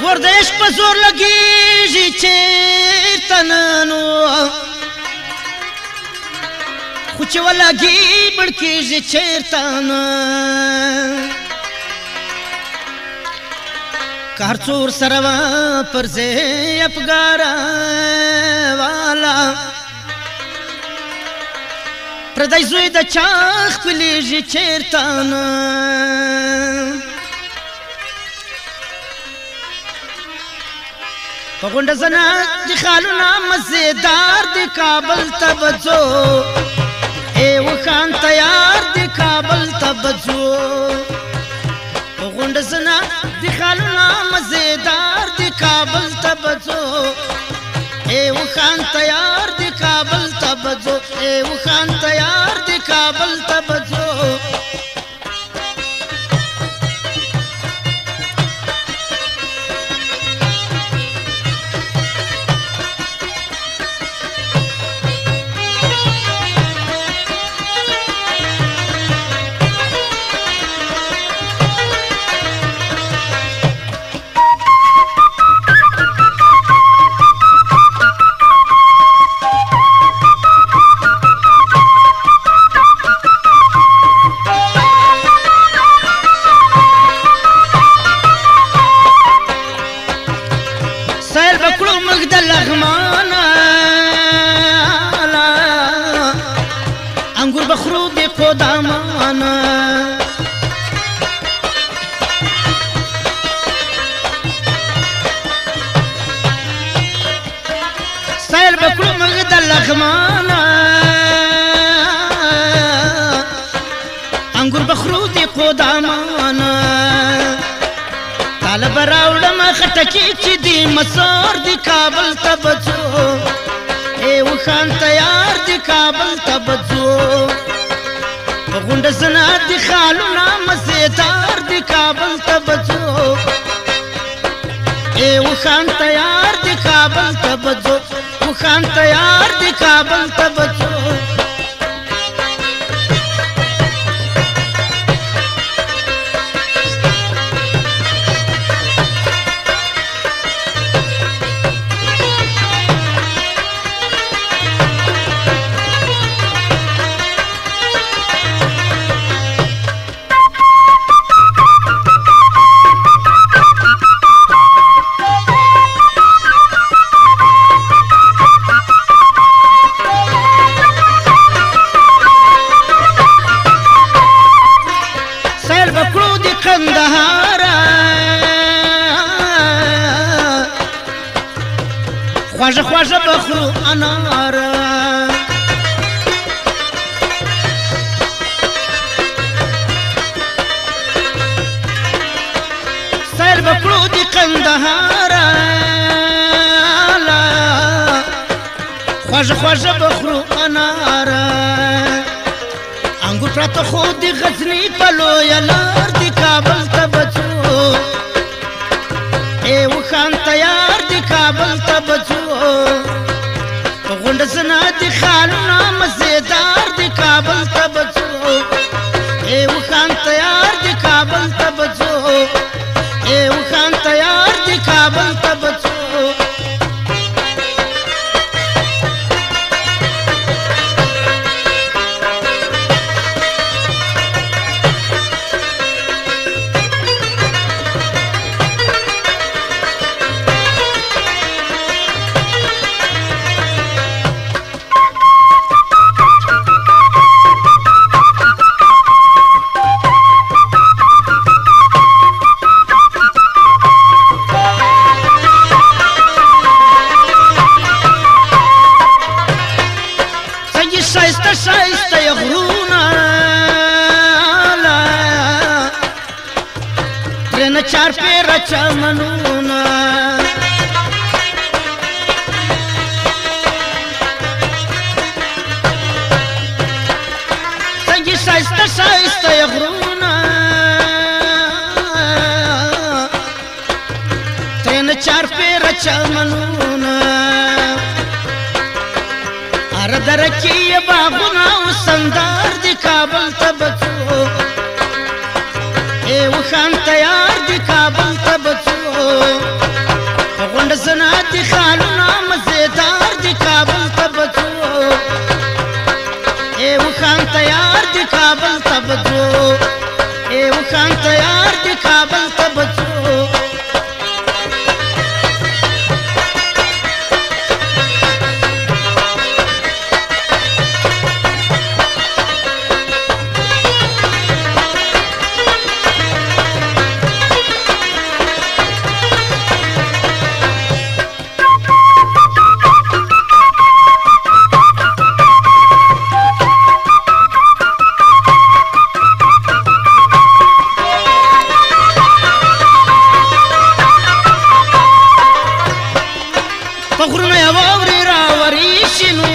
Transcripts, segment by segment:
ور د عشق په زور لګېږي چېرته نو خو چې ولګي بړکېږي چېرته نه که هر څو ورسره وه پر ځای افګاره والا پردی زوی د چا خپلېږي چېرته نه په غونډه زنه د خالونه مزېدار د کابل ته به ځو ای وخان تیار د کابل ته به ځو په غونډه زنه د خالونه مزېدار د کابل ته به ځو ای وخان تیار د کابل ته به ځو ای وخان تیار د کابل ته به ځو انګور بخرو د قدامانا سایل بکړو موږ د لغمانا انګور بخرو د قدامانا طالب راوړم خټکی چې دی مسور د کابل ته بچو ای وخان تیار د کابل ته بچو په غونډه زنه د خالونه مزېدار د کابل ته بچو ای وخان تیار د کابل ته بچو وخان تیار د کابل ته بچو خواجه خواجه بخرو انار سیر بکړو د قندهار خواجه خواجه بخرو انار انګور پراته خو د غزني په لویه لار د کابل ته بچو ای وخان تیار د کابل ته بچو په غونډه زنه د خالونه مزېدار د کابل ته بچو ای وخان تیار د کابل ته بچو ای وخان تیار د کابل ته بچو شایسته غرونه ترنه چار پیره چمنونه څنګه شایسته غرونه ترنه چار پیره چمنونه درکی باغونه او سندار د کابل ته بچو ای وخان تیار د کابل ته بچو غونډ سنا دي خالونه مزیدار دي کابل ته بچو اے وخان تیار دي کابل ته بچو اے وخان تیار دي کابل ته بچو غرونه یې واورې راورې شنو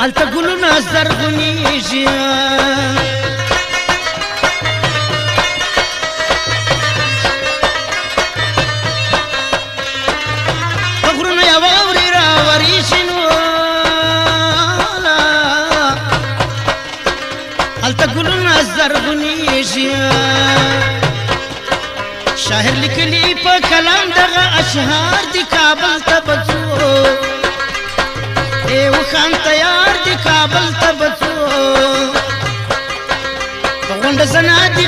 هلته ګلونه زرغونېږي غرونه یې واورې راورې شنو هلته ګلونه زرغونېږي شاعر لیکلی په کلام دغه اشعار دي کابل ته بچو اے وخان تیار دي کابل ته بچو غونډه زنا دي